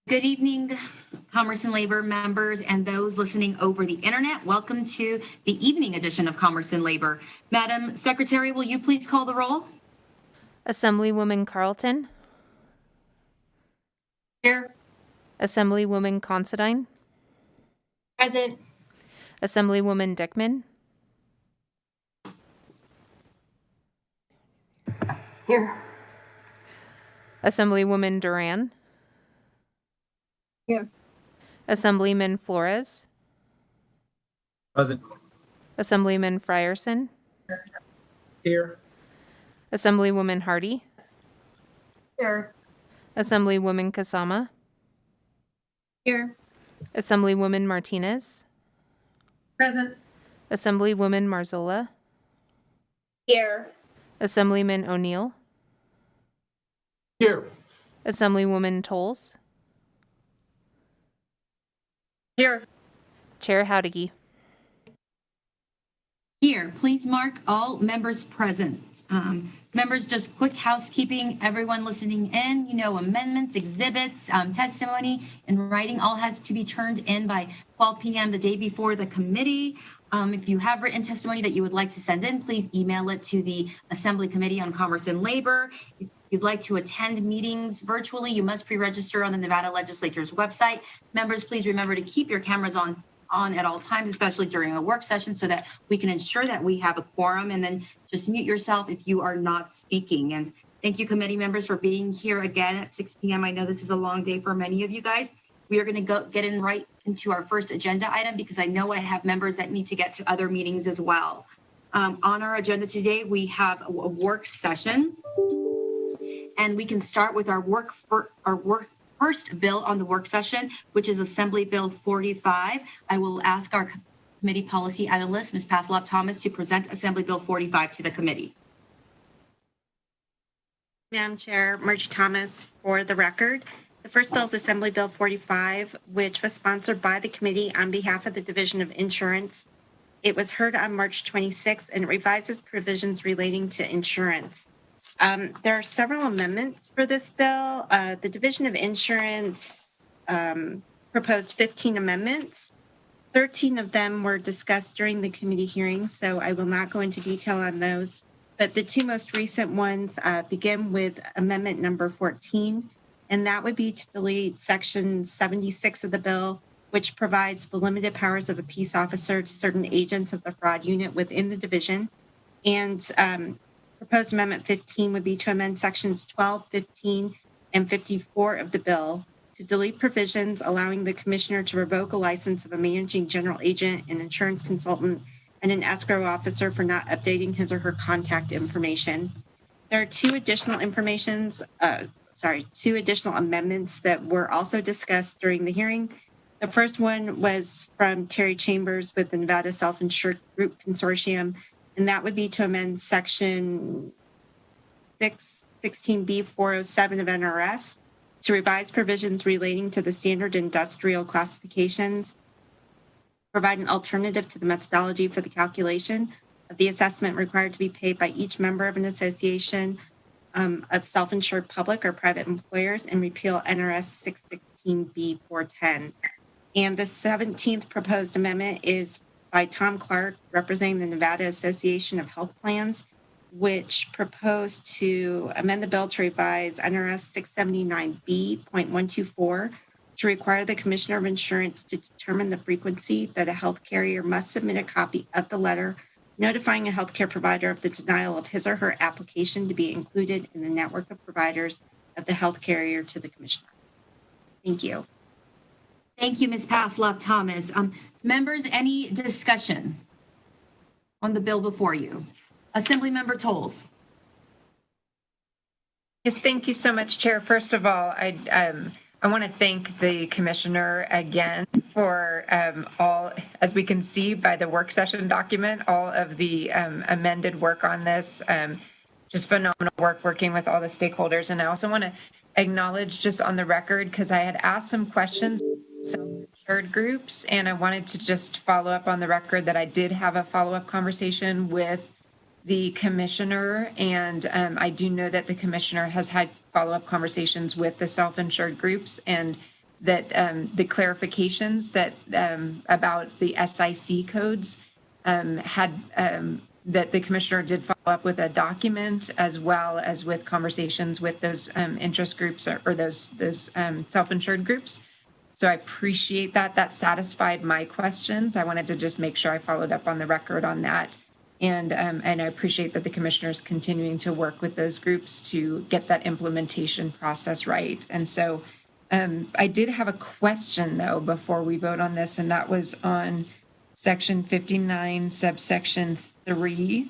Good evening, Commerce and Labor members and those listening over the internet. Welcome to the evening edition of Commerce and Labor. Madam Secretary, will you please call the roll? Assemblywoman Carlton. Here. Assemblywoman Considine. Present. Assemblywoman Dickman. Here. Assemblywoman Duran. Here. Assemblyman Flores. Present. Assemblyman Frierson. Here. Assemblywoman Hardy. Here. Assemblywoman Kasama. Here. Assemblywoman Martinez. Present. Assemblywoman Marzola. Here. Assemblyman O'Neill. Here. Assemblywoman Tolles. Here. Chair Howdigi. Here, please mark all members present. Members, just quick housekeeping. Everyone listening in, amendments, exhibits, testimony, and writing all has to be turned in by 12 p.m. the day before the committee. If you have written testimony that you would like to send in, please email it to the Assembly Committee on Commerce and Labor. If you'd like to attend meetings virtually, you must pre-register on the Nevada Legislature's website. Members, please remember to keep your cameras on at all times, especially during a work session, so that we can ensure that we have a quorum, and then just mute yourself if you are not speaking. And thank you, committee members, for being here again at 6 p.m. I know this is a long day for many of you guys. We are going to get in right into our first agenda item because I know I have members that need to get to other meetings as well. On our agenda today, we have a work session, and we can start with our first bill on the work session, which is Assembly Bill 45. I will ask our committee policy analyst, Ms. Paslop-Thomas, to present Assembly Bill 45 to the committee. Madam Chair, Margie Thomas for the record. The first bill is Assembly Bill 45, which was sponsored by the committee on behalf of the Division of Insurance. It was heard on March 26th and it revises provisions relating to insurance. There are several amendments for this bill. The Division of Insurance proposed 15 amendments. 13 of them were discussed during the committee hearings, so I will not go into detail on those. But the two most recent ones begin with amendment number 14, and that would be to delete section 76 of the bill, which provides the limited powers of a peace officer to certain agents of the fraud unit within the division. And proposed amendment 15 would be to amend sections 12, 15, and 54 of the bill to delete provisions allowing the commissioner to revoke a license of a managing general agent, an insurance consultant, and an escrow officer for not updating his or her contact information. There are two additional amendments that were also discussed during the hearing. The first one was from Terry Chambers with the Nevada Self-Insured Group Consortium, and that would be to amend section 16B 407 of NRS to revise provisions relating to the standard industrial classifications, provide an alternative to the methodology for the calculation of the assessment required to be paid by each member of an association of self-insured public or private employers, and repeal NRS 616B 410. And the 17th proposed amendment is by Tom Clark, representing the Nevada Association of Health Plans, which proposed to amend the bill to revise NRS 679B.124 to require the Commissioner of Insurance to determine the frequency that a health carrier must submit a copy of the letter notifying a healthcare provider of the denial of his or her application to be included in the network of providers of the health carrier to the Commissioner. Thank you. Thank you, Ms. Paslop-Thomas. Members, any discussion on the bill before you? Assemblymember Tolles. Yes, thank you so much, Chair. First of all, I want to thank the Commissioner again for all, as we can see by the work session document, all of the amended work on this. Just phenomenal work working with all the stakeholders. And I also want to acknowledge just on the record, because I had asked some questions self-insured groups, and I wanted to just follow up on the record that I did have a follow-up conversation with the commissioner, and I do know that the commissioner has had follow-up conversations with the self-insured groups, and the clarifications that about the SIC codes that the commissioner did follow up with a document as well as with conversations with those interest groups or those self-insured groups. So I appreciate that. That satisfied my questions. I wanted to just make sure I followed up on the record on that. And I appreciate that the commissioner is continuing to work with those groups to get that implementation process right. And so I did have a question, though, before we vote on this, and that was on Section 59, subsection 3.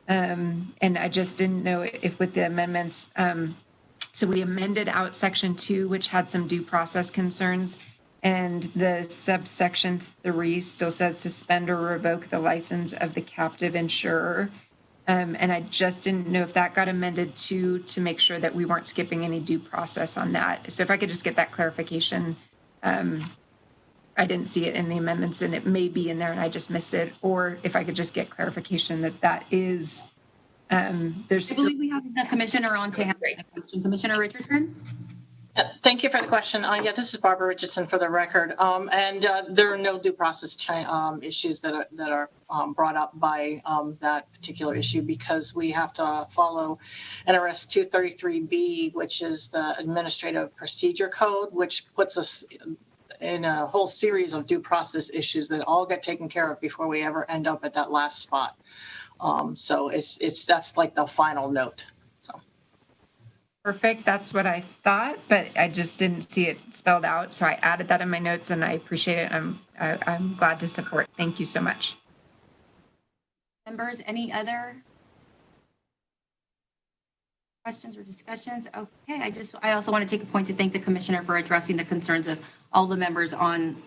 And I just didn't know if with the amendments, so we amended out Section 2, which had some due process concerns, and the subsection 3 still says suspend or revoke the license of the captive insurer. And I just didn't know if that got amended to make sure that we weren't skipping any due process on that. So if I could just get that clarification. I didn't see it in the amendments and it may be in there and I just missed it. Or if I could just get clarification that is, there's I believe we have the commissioner on to answer the question. Commissioner Richardson? Thank you for the question. This is Barbara Richardson for the record. There are no due process issues that are brought up by that particular issue because we have to follow NRS 233B, which is the Administrative Procedure Code, which puts us in a whole series of due process issues that all get taken care of before we ever end up at that last spot. So that's like the final note. perfect. That's what I thought, but I just didn't see it spelled out. So I added that in my notes and I appreciate it. I'm glad to support. Thank you so much. Members, any other questions or discussions? Okay, I also want to take a point to thank the commissioner for addressing the concerns of all the members on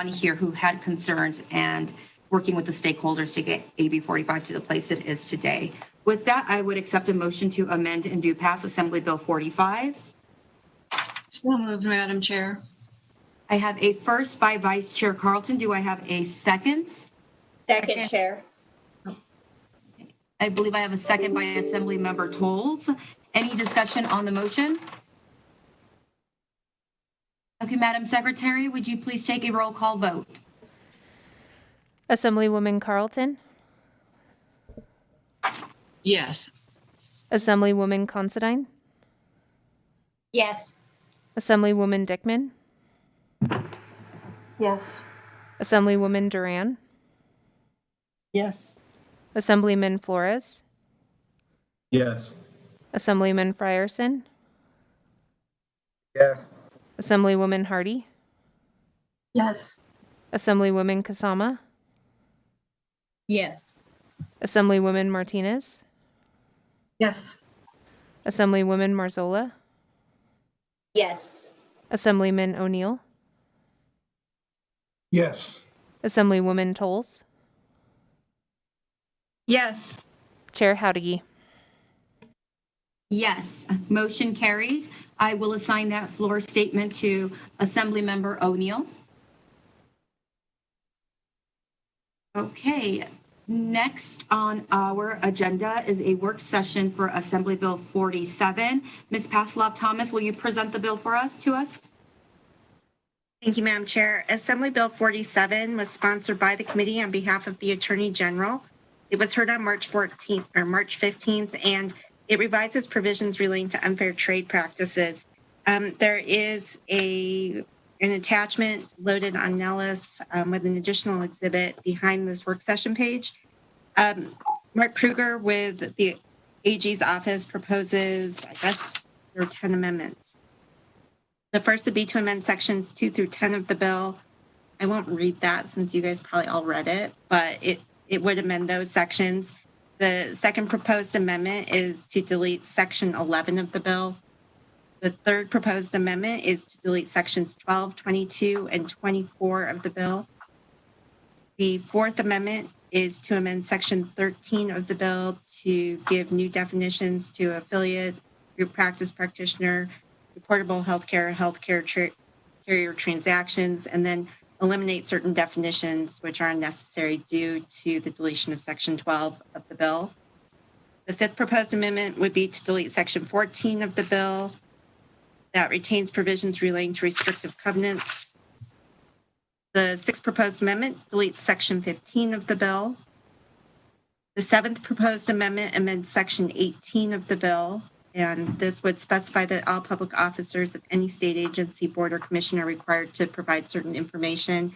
here who had concerns and working with the stakeholders to get AB 45 to the place it is today. With that, I would accept a motion to amend and do pass Assembly Bill 45. So moved, Madam Chair. I have a first by Vice Chair Carlton. Do I have a second? Second, Chair. I believe I have a second by Assembly Member Tolles. Any discussion on the motion? Okay, Madam Secretary, would you please take a roll call vote? Assemblywoman Carlton, Yes. Assemblywoman Considine, Yes. Assemblywoman Dickman, Yes. Assemblywoman Duran, Yes. Assemblyman Flores, Yes. Assemblyman Frierson, Yes. Assemblywoman Hardy, Yes. Assemblywoman Kasama, Yes. Assemblywoman Martinez, Yes. Assemblywoman Marzola, Yes. Assemblyman O'Neill, Yes. Assemblywoman Tolles, Yes. Chair Howdige. Yes, motion carries. I will assign that floor statement to Assemblymember O'Neill. Okay, next on our agenda is a work session for Assembly Bill 47. Ms. Pasloff-Thomas, will you present the bill to us? Thank you, Madam Chair. Assembly Bill 47 was sponsored by the committee on behalf of the Attorney General. It was heard on March 15th, and it revises provisions relating to unfair trade practices. There is an attachment loaded on Nellis with an additional exhibit behind this work session page. Mark Kruger with the AG's office proposes, I guess, there are 10 amendments. The first would be to amend sections 2 through 10 of the bill. I won't read that since you guys probably all read it, but it would amend those sections. The second proposed amendment is to delete section 11 of the bill. The third proposed amendment is to delete sections 12, 22, and 24 of the bill. The fourth amendment is to amend section 13 of the bill to give new definitions to affiliate, group practice practitioner, reportable healthcare carrier transactions, and then eliminate certain definitions which are unnecessary due to the deletion of section 12 of the bill. The fifth proposed amendment would be to delete section 14 of the bill. that retains provisions relating to restrictive covenants. The sixth proposed amendment deletes Section 15 of the bill. The seventh proposed amendment amends Section 18 of the bill, and this would specify that all public officers of any state agency, board, or commission are required to provide certain information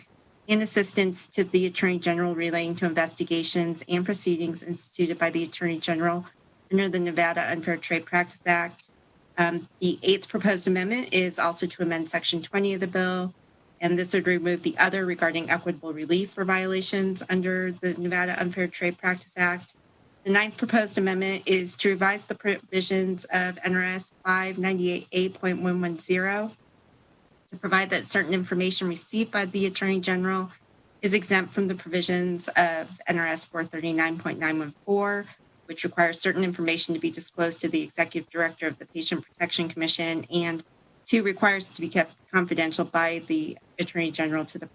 and assistance to the Attorney General relating to investigations and proceedings instituted by the Attorney General under the Nevada Unfair Trade Practice Act. The eighth proposed amendment is also to amend Section 20 of the bill, and this would remove the other regarding equitable relief for violations under the Nevada Unfair Trade Practice Act. The ninth proposed amendment is to revise the provisions of NRS 598A.110 to provide that certain information received by the Attorney General is exempt from the provisions of NRS 439.914, which requires certain information to be disclosed to the Executive Director of the Patient Protection Commission, and two, requires it to be kept confidential by the Attorney General to the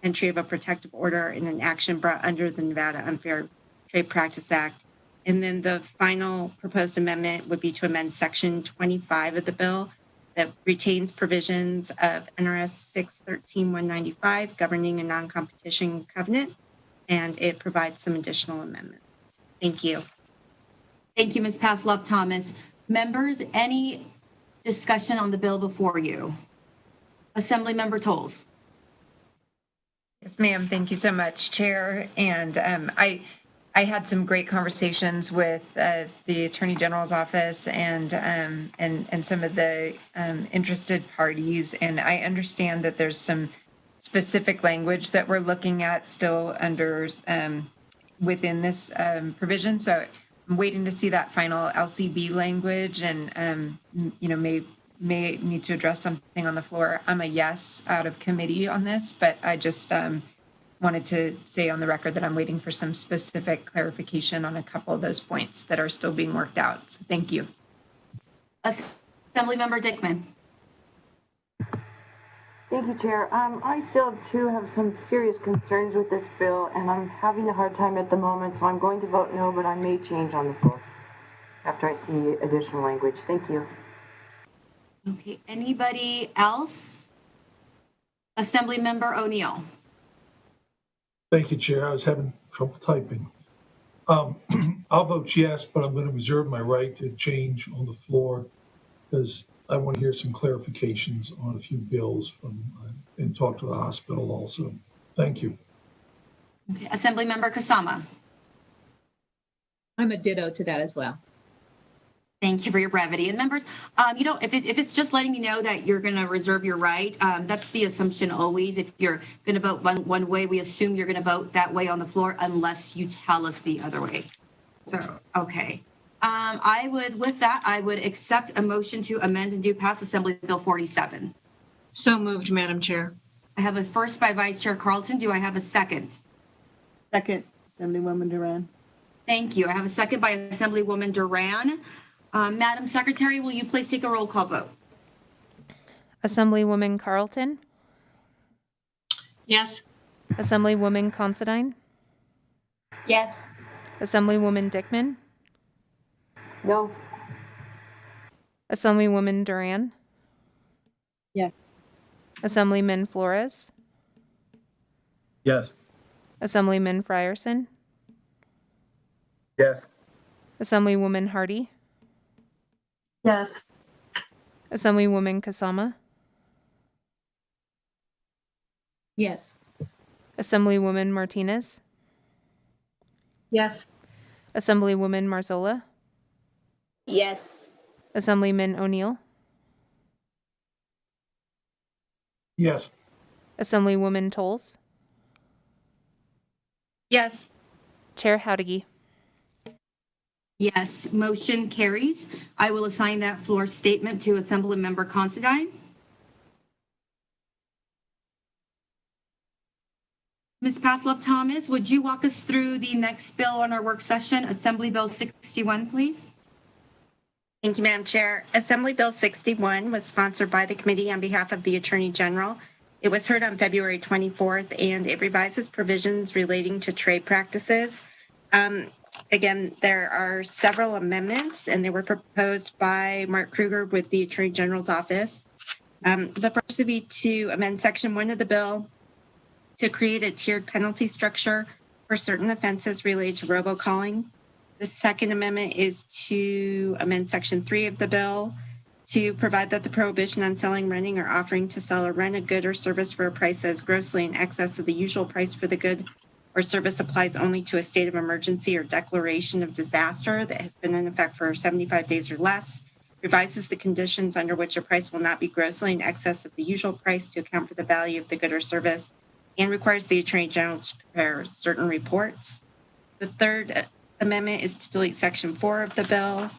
entry of a protective order in an action brought under the Nevada Unfair Trade Practice Act. And then the final proposed amendment would be to amend Section 25 of the bill that retains provisions of NRS 613-195 governing a non-competition covenant, and it provides some additional amendments. Thank you. Thank you, Ms. Pasloff-Thomas. Members, any discussion on the bill before you? Assemblymember Tolles. Yes, ma'am. Thank you so much, Chair. And I had some great conversations with the Attorney General's office and some of the interested parties. And I understand that there's some specific language that we're looking at still under within this provision. So I'm waiting to see that final LCB language, and may need to address something on the floor. I'm a yes out of committee on this, but I just wanted to say on the record that I'm waiting for some specific clarification on a couple of those points that are still being worked out. So thank you. Assemblymember Dickman. Thank you, Chair. I still too have some serious concerns with this bill, and I'm having a hard time at the moment, so I'm going to vote no, but I may change on the floor after I see additional language. Thank you. Okay, anybody else? Assemblymember O'Neill. Thank you, Chair. I was having trouble typing. I'll vote yes, but I'm going to reserve my right to change on the floor because I want to hear some clarifications on a few bills from and talk to the hospital also. Thank you. Okay, Assemblymember Kasama. I'm a ditto to that as well. Thank you for your brevity. And members, if it's just letting you know that you're going to reserve your right, that's the assumption always. If you're going to vote one way, we assume you're going to vote that way on the floor unless you tell us the other way. So, okay. I would accept a motion to amend and do pass Assembly Bill 47. So moved, Madam Chair. I have a first by Vice Chair Carlton. Do I have a second? Second, Assemblywoman Duran. Thank you. I have a second by Assemblywoman Duran. Madam Secretary, will you please take a roll call vote? Assemblywoman Carlton, Yes. Assemblywoman Considine, Yes. Assemblywoman Dickman, No. Assemblywoman Duran, Yes. Assemblyman Flores, Yes. Assemblyman Frierson, Yes. Assemblywoman Hardy, Yes. Assemblywoman Kasama, Yes. Assemblywoman Martinez, Yes. Assemblywoman Marzola, Yes. Assemblyman O'Neill, Yes. Assemblywoman Tolles, Yes. Chair Howdigi. Yes, motion carries. I will assign that floor statement to Assemblymember Considine. Ms. Pasloff-Thomas, would you walk us through the next bill on our work session, Assembly Bill 61, please? Thank you, Madam Chair. Assembly Bill 61 was sponsored by the committee on behalf of the Attorney General. It was heard on February 24th, and it revises provisions relating to trade practices. Again, there are several amendments, and they were proposed by Mark Kruger with the Attorney General's office. The first would be to amend Section 1 of the bill to create a tiered penalty structure for certain offenses related to robocalling. The second amendment is to amend Section 3 of the bill to provide that the prohibition on selling, renting, or offering to sell or rent a good or service for a price that is grossly in excess of the usual price for the good or service applies only to a state of emergency or declaration of disaster that has been in effect for 75 days or less, revises the conditions under which a price will not be grossly in excess of the usual price to account for the value of the good or service, and requires the Attorney General to prepare certain reports. The third amendment is to delete Section 4 of the bill.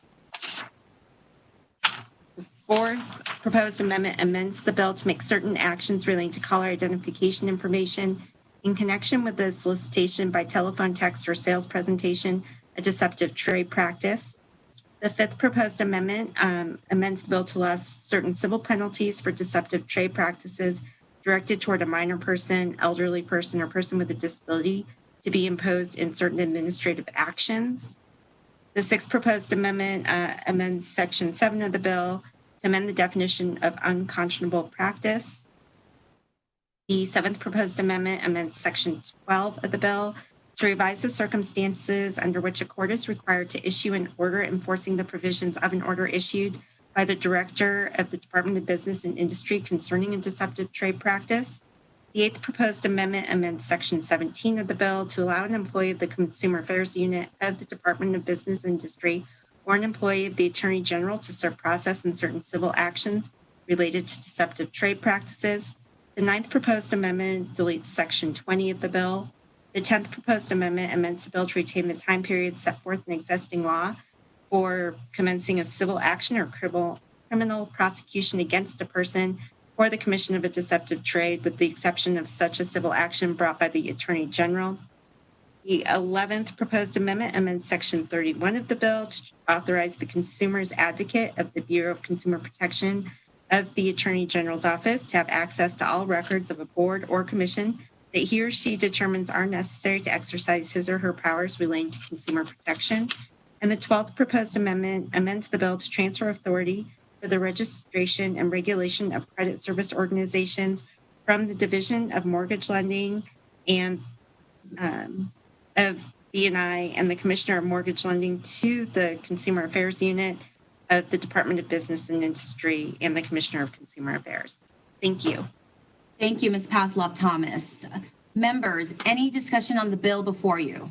The fourth proposed amendment amends the bill to make certain actions relating to caller identification information in connection with the solicitation by telephone, text, or sales presentation a deceptive trade practice. The fifth proposed amendment amends the bill to allow certain civil penalties for deceptive trade practices directed toward a minor person, elderly person, or person with a disability to be imposed in certain administrative actions. The sixth proposed amendment amends Section 7 of the bill to amend the definition of unconscionable practice. The seventh proposed amendment amends Section 12 of the bill to revise the circumstances under which a court is required to issue an order enforcing the provisions of an order issued by the Director of the Department of Business and Industry concerning a deceptive trade practice. The eighth proposed amendment amends Section 17 of the bill to allow an employee of the Consumer Affairs Unit of the Department of Business and Industry or an employee of the Attorney General to serve process in certain civil actions related to deceptive trade practices. The ninth proposed amendment deletes Section 20 of the bill. The 10th proposed amendment amends the bill to retain the time period set forth in existing law for commencing a civil action or criminal prosecution against a person for the commission of a deceptive trade, with the exception of such a civil action brought by the Attorney General. The 11th proposed amendment amends Section 31 of the bill to authorize the consumer's advocate of the Bureau of Consumer Protection of the Attorney General's office to have access to all records of a board or commission that he or she determines are necessary to exercise his or her powers relating to consumer protection. And the 12th proposed amendment amends the bill to transfer authority for the registration and regulation of credit service organizations from the Division of Mortgage Lending and of B&I and the Commissioner of Mortgage Lending to the Consumer Affairs Unit of the Department of Business and Industry and the Commissioner of Consumer Affairs. Thank you. Thank you, Ms. Pasloff-Thomas. Members, any discussion on the bill before you?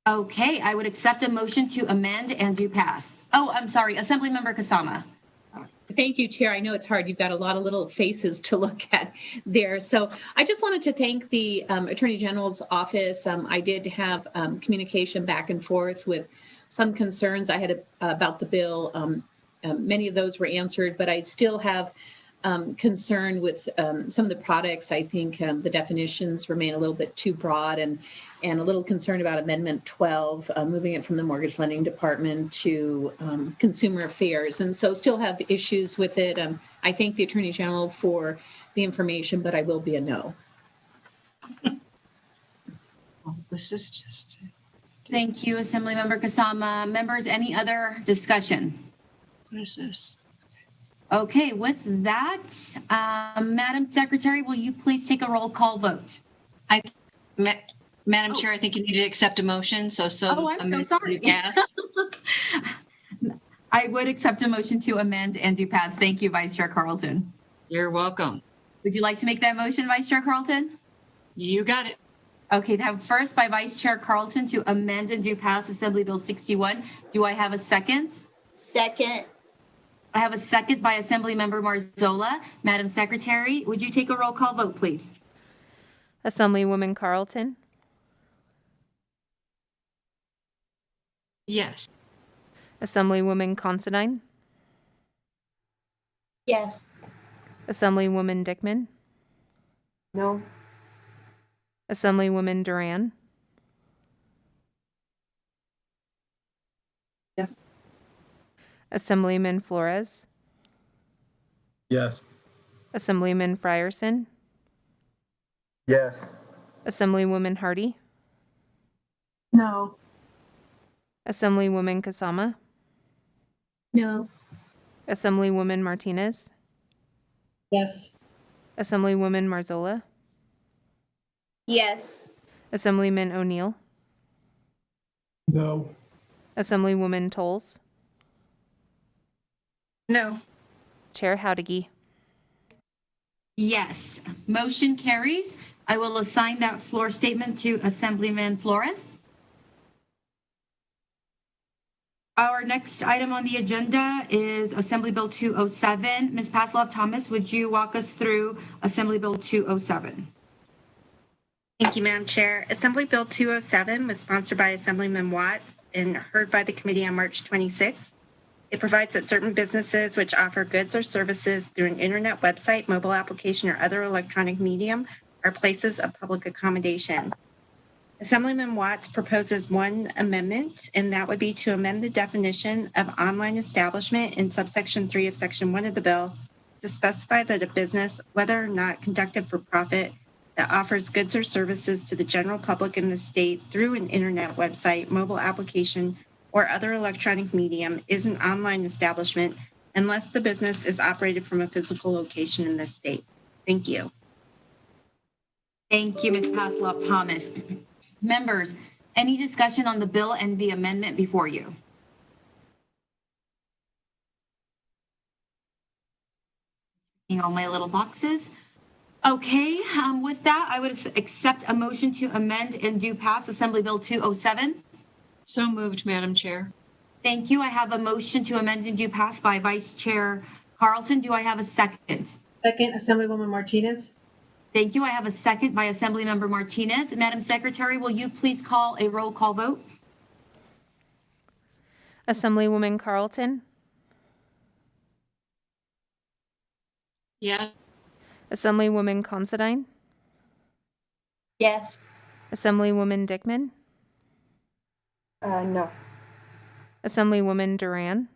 Okay, I would accept a motion to amend and do pass. Oh, I'm sorry, Assemblymember Kasama. Thank you, Chair. I know it's hard. You've got a lot of little faces to look at there. So I just wanted to thank the Attorney General's office. I did have communication back and forth with some concerns I had about the bill. Many of those were answered, but I still have concern with some of the products. I think the definitions remain a little bit too broad, and a little concerned about Amendment 12, moving it from the Mortgage Lending Department to Consumer Affairs. And so still have issues with it. I thank the Attorney General for the information, but I will be a no. Well, this is just. Thank you, Assemblymember Kasama. Members, any other discussion? What is this? Okay, with that, Madam Secretary, will you please take a roll call vote? Madam Chair, I think you need to accept a motion. Oh, I'm so sorry. Yes. I would accept a motion to amend and do pass. Thank you, Vice Chair Carlton. You're welcome. Would you like to make that motion, Vice Chair Carlton? You got it. Okay, now first by Vice Chair Carlton to amend and do pass Assembly Bill 61. Do I have a second? Second. I have a second by Assemblymember Marzola. Madam Secretary, would you take a roll call vote, please? Assemblywoman Carlton, Yes. Assemblywoman Considine, Yes. Assemblywoman Dickman, No. Assemblywoman Duran, Yes. Assemblyman Flores, Yes. Assemblyman Frierson, Yes. Assemblywoman Hardy, No. Assemblywoman Kasama, No. Assemblywoman Martinez, Yes. Assemblywoman Marzola, Yes. Assemblyman O'Neill, No. Assemblywoman Tolles, No. Chair Howdigy. Yes, motion carries. I will assign that floor statement to Assemblyman Flores. Our next item on the agenda is Assembly Bill 207. Ms. Pasloff-Thomas, would you walk us through Assembly Bill 207? Thank you, Madam Chair. Assembly Bill 207 was sponsored by Assemblyman Watts and heard by the committee on March 26th. It provides that certain businesses which offer goods or services through an internet website, mobile application, or other electronic medium are places of public accommodation. Assemblyman Watts proposes one amendment, and that would be to amend the definition of online establishment in subsection 3 of section 1 of the bill to specify that a business, whether or not conducted for profit, that offers goods or services to the general public in the state through an internet website, mobile application, or other electronic medium is an online establishment unless the business is operated from a physical location in the state. Thank you. Thank you, Ms. Pasloff-Thomas. Members, any discussion on the bill and the amendment before you? All my little boxes. Okay, with that, I would accept a motion to amend and do pass Assembly Bill 207. So moved, Madam Chair. Thank you. I have a motion to amend and do pass by Vice Chair Carlton. Do I have a second? Second, Assemblywoman Martinez. Thank you. I have a second by Assemblymember Martinez. Madam Secretary, will you please call a roll call vote? Assemblywoman Carlton, Yes. Assemblywoman Considine, Yes. Assemblywoman Dickman, No. Assemblywoman Duran,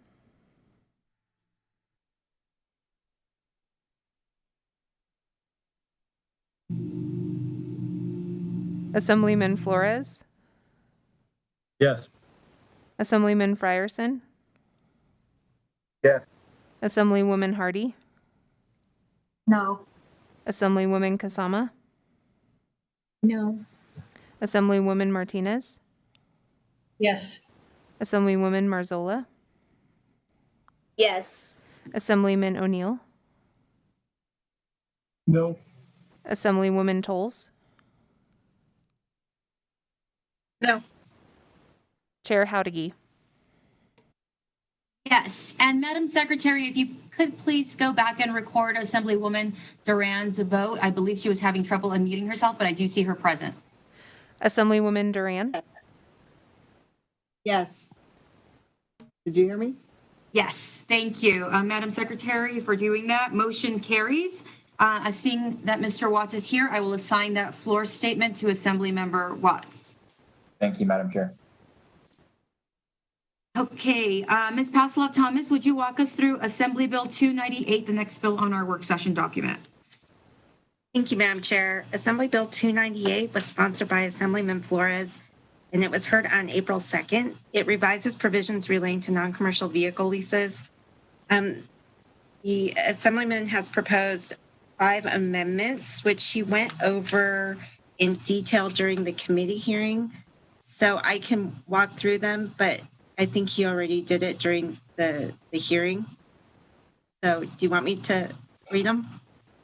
Assemblyman Flores, Yes. Assemblyman Frierson, Yes. Assemblywoman Hardy, No. Assemblywoman Kasama, No. Assemblywoman Martinez, Yes. Assemblywoman Marzola, Yes. Assemblyman O'Neill, No. Assemblywoman Tolles, No. Chair Howdigy. Yes, and Madam Secretary, if you could please go back and record Assemblywoman Duran's vote. I believe she was having trouble unmuting herself, but I do see her present. Assemblywoman Duran, Yes. Did you hear me? Yes, thank you, Madam Secretary, for doing that. Motion carries. Seeing that Mr. Watts is here, I will assign that floor statement to Assemblymember Watts. Thank you, Madam Chair. Okay, Ms. Pasloff-Thomas, would you walk us through Assembly Bill 298, the next bill on our work session document? Thank you, Madam Chair. Assembly Bill 298 was sponsored by Assemblyman Flores, and it was heard on April 2nd. It revises provisions relating to non-commercial vehicle leases. The Assemblyman has proposed 5 amendments, which he went over in detail during the committee hearing. So I can walk through them, but I think he already did it during the hearing. So do you want me to read them?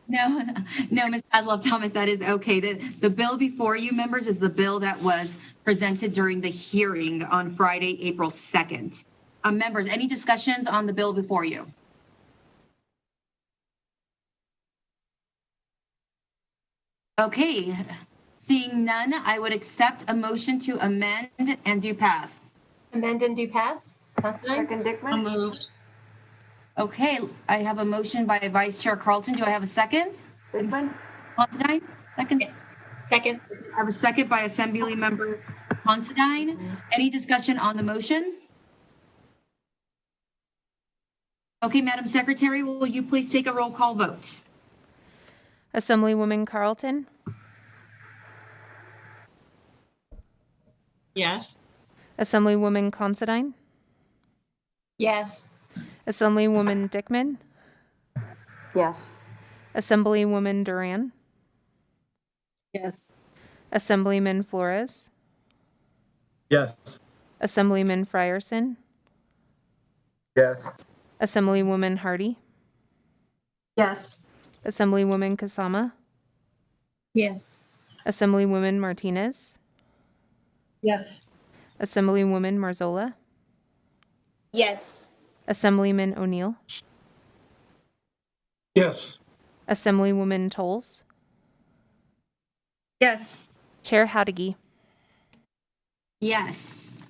No, Ms. Pasloff-Thomas, that is okay. The bill before you, members, is the bill that was presented during the hearing on Friday, April 2nd. Members, any discussions on the bill before you? Okay, seeing none, I would accept a motion to amend and do pass. Amend and do pass. Considine? Second, So Dickman? moved. Okay, I have a motion by Vice Chair Carlton. Do I have a second? Dickman? Considine, second? Second. I have a second by Assemblymember Considine. Any discussion on the motion? Okay, Madam Secretary, will you please take a roll call vote? Assemblywoman Carlton, Yes. Assemblywoman Considine, Yes. Assemblywoman Dickman, Yes. Assemblywoman Duran, Yes. Assemblyman Flores, Yes. Assemblyman Frierson, Yes. Assemblywoman Hardy, Yes. Assemblywoman Kasama, Yes. Assemblywoman Martinez, Yes. Assemblywoman Marzola, Yes. Assemblyman O'Neill, Yes. Assemblywoman Tolles, Yes. Chair Howdiggy. Yes.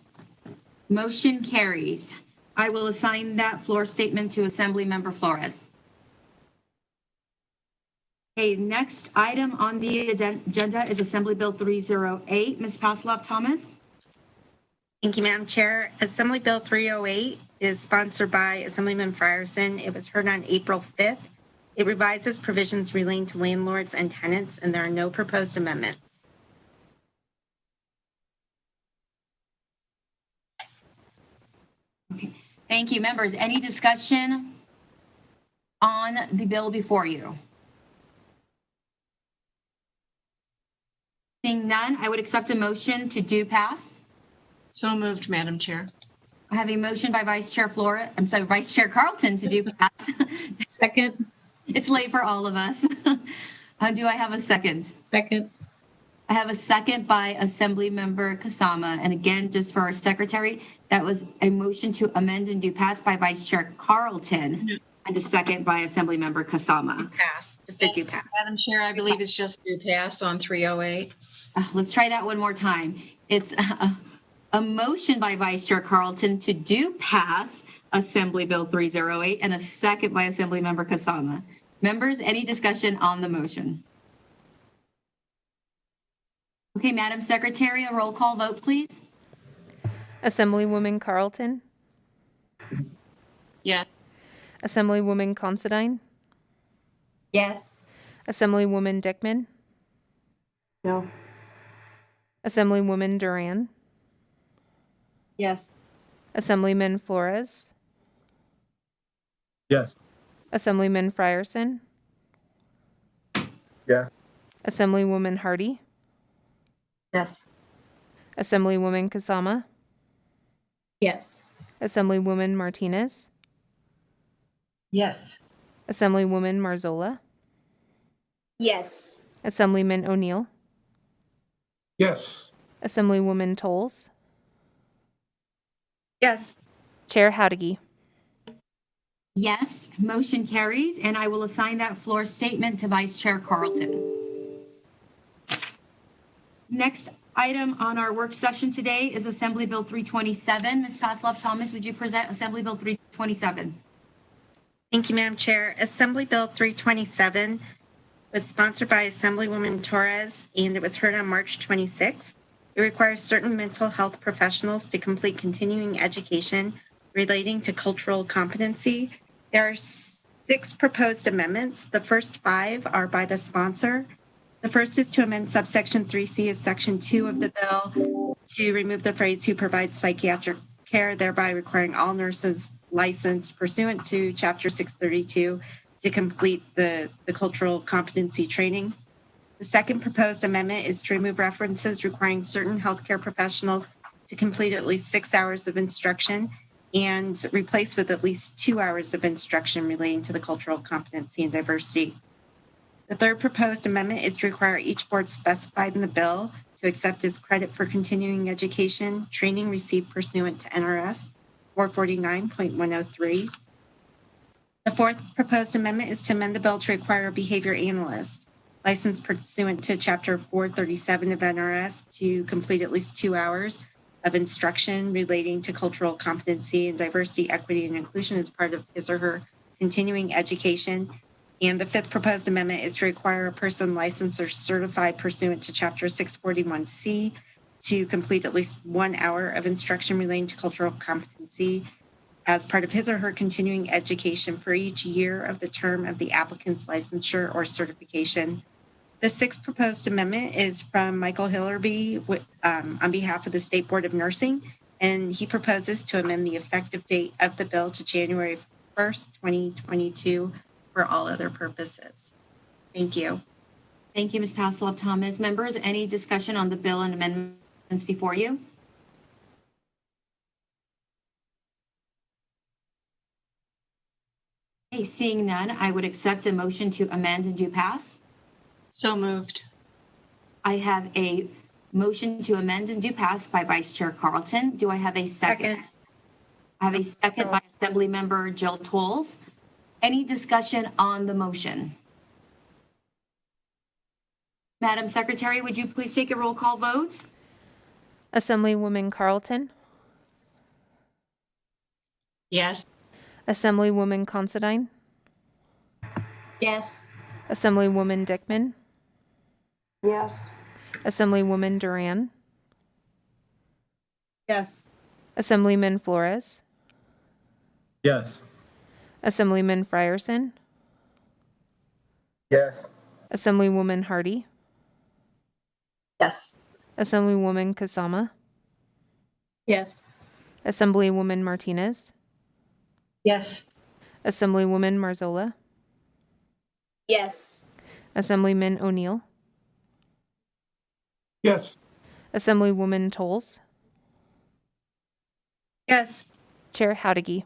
Motion carries. I will assign that floor statement to Assemblymember Flores. Okay, next item on the agenda is Assembly Bill 308. Ms. Pasloff-Thomas? Thank you, Madam Chair. Assembly Bill 308 is sponsored by Assemblyman Frierson. It was heard on April 5th. It revises provisions relating to landlords and tenants, and there are no proposed amendments. Okay, thank you. Members, any discussion on the bill before you? Seeing none, I would accept a motion to do pass. So moved, Madam Chair. I have a motion by Vice Chair Vice Chair Carlton to do pass. Second. It's late for all of us. Do I have a second? Second. I have a second by Assemblymember Kasama. And again, just for our secretary, that was a motion to amend and do pass by Vice Chair Carlton and a second by Assemblymember Kasama. Pass, just a do pass. Madam Chair, I believe it's just to pass on 308. Let's try that one more time. It's a motion by Vice Chair Carlton to do pass Assembly Bill 308 and a second by Assemblymember Kasama. Members, any discussion on the motion? Okay, Madam Secretary, a roll call vote, please. Assemblywoman Carlton, Yes. Assemblywoman Considine, Yes. Assemblywoman Dickman, No. Assemblywoman Duran, Yes. Assemblyman Flores, Yes. Assemblyman Frierson, Yes. Assemblywoman Hardy, Yes. Assemblywoman Kasama, Yes. Assemblywoman Martinez, Yes. Assemblywoman Marzola, Yes. Assemblyman O'Neill, Yes. Assemblywoman Tolles, Yes. Chair Howdiggy. Yes, motion carries, and I will assign that floor statement to Vice Chair Carlton. Next item on our work session today is Assembly Bill 327. Ms. Pasloff-Thomas, would you present Assembly Bill 327? Thank you, Madam Chair. Assembly Bill 327 was sponsored by Assemblywoman Torres, and it was heard on March 26th. It requires certain mental health professionals to complete continuing education relating to cultural competency. There are 6 proposed amendments. The first 5 are by the sponsor. The first is to amend subsection 3C of section 2 of the bill to remove the phrase "who provides psychiatric care," thereby requiring all nurses licensed pursuant to Chapter 632 to complete the cultural competency training. The second proposed amendment is to remove references requiring certain healthcare professionals to complete at least 6 hours of instruction and replace with at least 2 hours of instruction relating to the cultural competency and diversity. The third proposed amendment is to require each board specified in the bill to accept as credit for continuing education training received pursuant to NRS 449.103. The fourth proposed amendment is to amend the bill to require a behavior analyst licensed pursuant to Chapter 437 of NRS to complete at least 2 hours of instruction relating to cultural competency and diversity, equity, and inclusion as part of his or her continuing education. And the fifth proposed amendment is to require a person licensed or certified pursuant to Chapter 641C to complete at least 1 hour of instruction relating to cultural competency as part of his or her continuing education for each year of the term of the applicant's licensure or certification. The sixth proposed amendment is from Michael Hillerby on behalf of the State Board of Nursing, and he proposes to amend the effective date of the bill to January 1st, 2022 for all other purposes. Thank you. Thank you, Ms. Paslow-Thomas. Members, any discussion on the bill and amendments before you? Okay, seeing none, I would accept a motion to amend and do pass. So moved. I have a motion to amend and do pass by Vice Chair Carlton. Do I have a second? Second. I have a second by Assemblymember Jill Tolles. Any discussion on the motion? Madam Secretary, would you please take a roll call vote? Assemblywoman Carlton, Yes. Assemblywoman Considine, Yes. Assemblywoman Dickman, Yes. Assemblywoman Duran, Yes. Assemblyman Flores, Yes. Assemblyman Frierson, Yes. Assemblywoman Hardy, Yes. Assemblywoman Kasama, Yes. Assemblywoman Martinez, Yes. Assemblywoman Marzola, Yes. Assemblyman O'Neill, Yes. Assemblywoman Tolles, Yes. Chair Howdigy.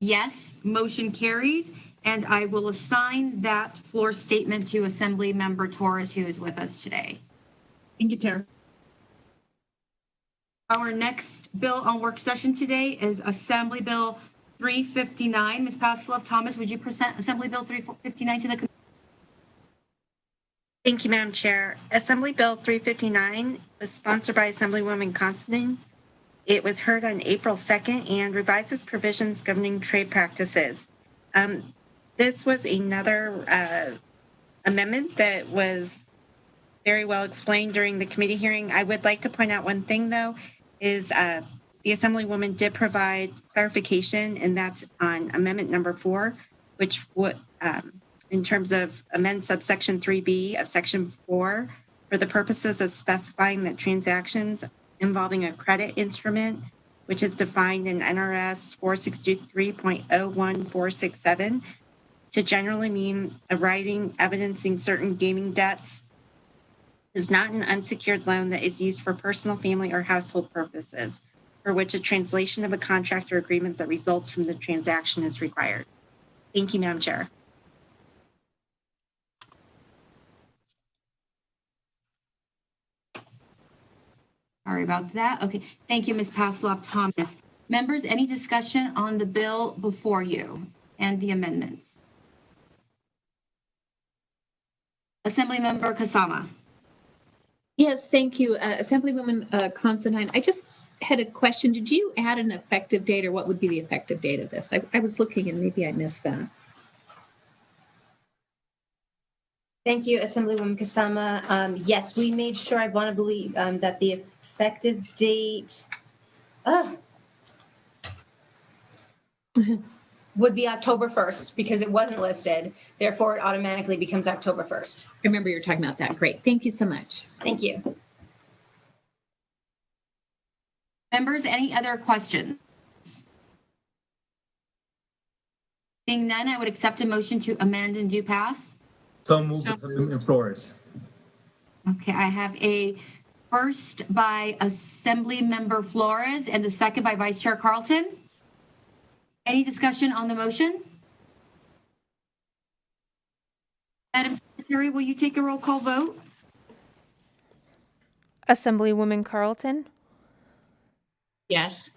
Yes, motion carries, and I will assign that floor statement to Assemblymember Torres, who is with us today. Thank you, Chair. Our next bill on work session today is Assembly Bill 359. Ms. Paslow-Thomas, would you present Assembly Bill 359 to the committee? Thank you, Madam Chair. Assembly Bill 359 was sponsored by Assemblywoman Considine. It was heard on April 2nd and revises provisions governing trade practices. This was another amendment that was very well explained during the committee hearing. I would like to point out one thing, though, is the Assemblywoman did provide clarification, and that's on Amendment number 4, which would, in terms of amend subsection 3B of Section 4, for the purposes of specifying that transactions involving a credit instrument, which is defined in NRS 463.01467, to generally mean a writing evidencing certain gaming debts, is not an unsecured loan that is used for personal, family, or household purposes, for which a translation of a contract or agreement that results from the transaction is required. Thank you, Madam Chair. Sorry about that. Okay, thank you, Ms. Paslow-Thomas. Members, any discussion on the bill before you and the amendments? Assemblymember Kasama. Yes, thank you. Assemblywoman Considine, I just had a question. Did you add an effective date, or what would be the effective date of this? I was looking and maybe I missed that. Thank you, Assemblywoman Kasama. Yes, we made sure, I want to believe that the effective date would be October 1st because it wasn't listed. Therefore, it automatically becomes October 1st. I remember you were talking about that. Great. Thank you so much. Thank you. Members, any other questions? Seeing none, I would accept a motion to amend and do pass. So moved, Assemblyman Flores. Okay, I have a first by Assemblymember Flores and a second by Vice Chair Carlton. Any discussion on the motion? Madam Secretary, will you take a roll call vote? Assemblywoman Carlton, Yes.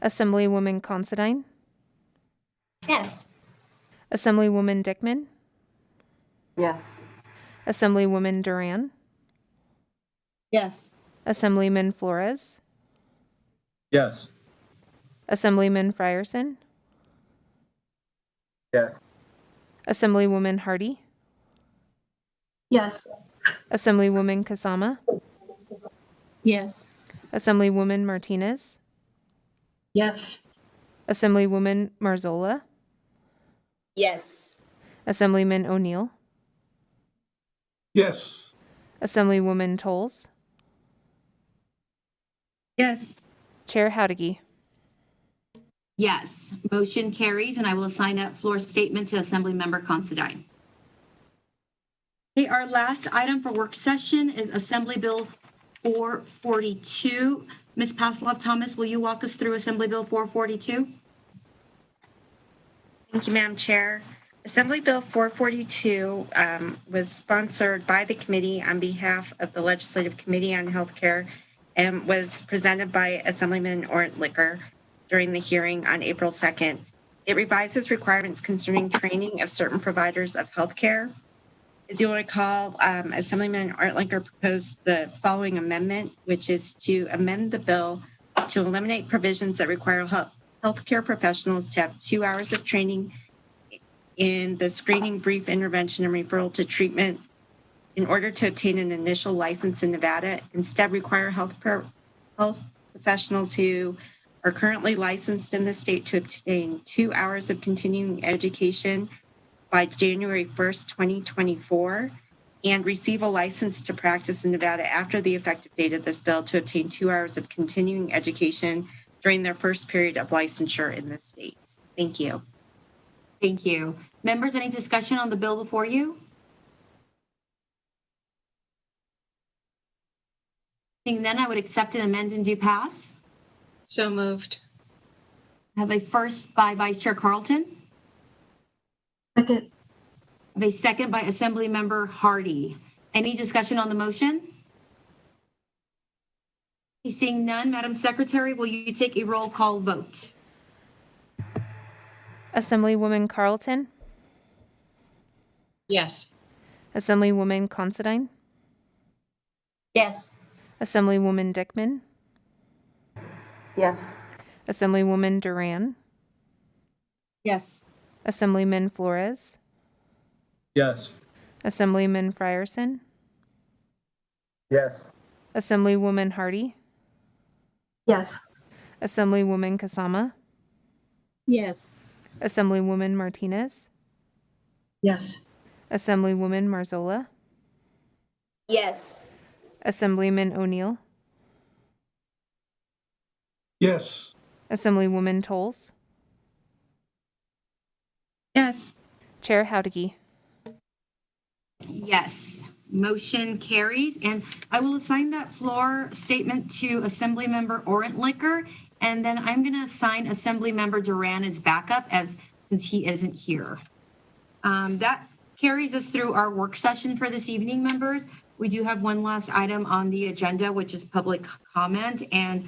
Assemblywoman Considine, Yes. Assemblywoman Dickman, Yes. Assemblywoman Duran, Yes. Assemblyman Flores, Yes. Assemblyman Frierson, Yes. Assemblywoman Hardy, Yes. Assemblywoman Kasama, Yes. Assemblywoman Martinez, Yes. Assemblywoman Marzola, Yes. Assemblyman O'Neill, Yes. Assemblywoman Tolles, Yes. Chair Howdige. Yes, motion carries, and I will assign that floor statement to Assemblymember Considine. Okay, our last item for work session is Assembly Bill 442. Ms. Pasloff Thomas, will you walk us through Assembly Bill 442? Thank you, Madam Chair. Assembly Bill 442 was sponsored by the committee on behalf of the Legislative Committee on Healthcare and was presented by Assemblyman Ortlicker during the hearing on April 2nd. It revises requirements concerning training of certain providers of healthcare. As you'll recall, Assemblyman Ortlicker proposed the following amendment, which is to amend the bill to eliminate provisions that require healthcare professionals to have 2 hours of training in the screening, brief intervention, and referral to treatment in order to obtain an initial license in Nevada. Instead, require health professionals who are currently licensed in the state to obtain 2 hours of continuing education by January 1st, 2024, and receive a license to practice in Nevada after the effective date of this bill to obtain 2 hours of continuing education during their first period of licensure in the state. Thank you. Thank you. Members, any discussion on the bill before you? Seeing none, I would accept and amend and do pass. So moved. I have a first by Vice Chair Carlton. Second. I have a second by Assemblymember Hardy. Any discussion on the motion? Seeing none, Madam Secretary, will you take a roll call vote? Assemblywoman Carlton, Yes. Assemblywoman Considine, Yes. Assemblywoman Dickman, Yes. Assemblywoman Duran, Yes. Assemblyman Flores, Yes. Assemblyman Frierson, Yes. Assemblywoman Hardy, Yes. Assemblywoman Kasama, Yes. Assemblywoman Martinez, Yes. Assemblywoman Marzola, Yes. Assemblyman O'Neill, Yes. Assemblywoman Tolles, Yes. Chair Howdige. Yes. Motion carries, and I will assign that floor statement to Assemblymember Orentlicker, and then I'm going to assign Assemblymember Duran as backup since he isn't here. That carries us through our work session for this evening, members. We do have one last item on the agenda, which is public comment, and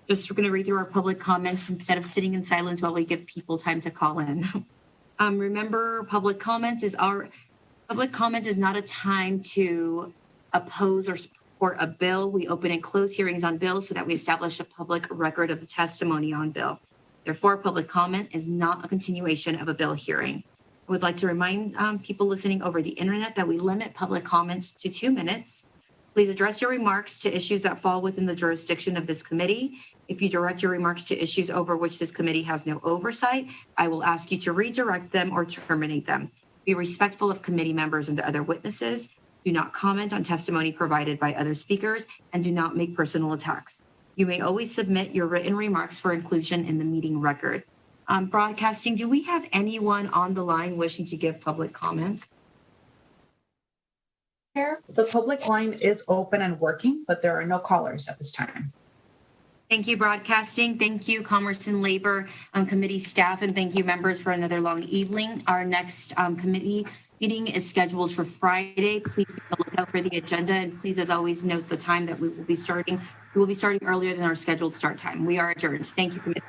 just we're going to read through our public comments instead of sitting in silence while we give people time to call in. Remember, public comment is not a time to oppose or support a bill. We open and close hearings on bills so that we establish a public record of the testimony on bill. Therefore, public comment is not a continuation of a bill hearing. I would like to remind people listening over the internet that we limit public comments to 2 minutes. Please address your remarks to issues that fall within the jurisdiction of this committee. If you direct your remarks to issues over which this committee has no oversight, I will ask you to redirect them or terminate them. Be respectful of committee members and other witnesses. Do not comment on testimony provided by other speakers, and do not make personal attacks. You may always submit your written remarks for inclusion in the meeting record. Broadcasting, do we have anyone on the line wishing to give public comment? The public line is open and working, but there are no callers at this time. Thank you, Broadcasting. Thank you, Commerce and Labor Committee staff, and thank you, members, for another long evening. Our next committee meeting is scheduled for Friday. Please be on the lookout for the agenda, and please, as always, note the time that we will be starting. We will be starting earlier than our scheduled start time. We are adjourned. Thank you, committee.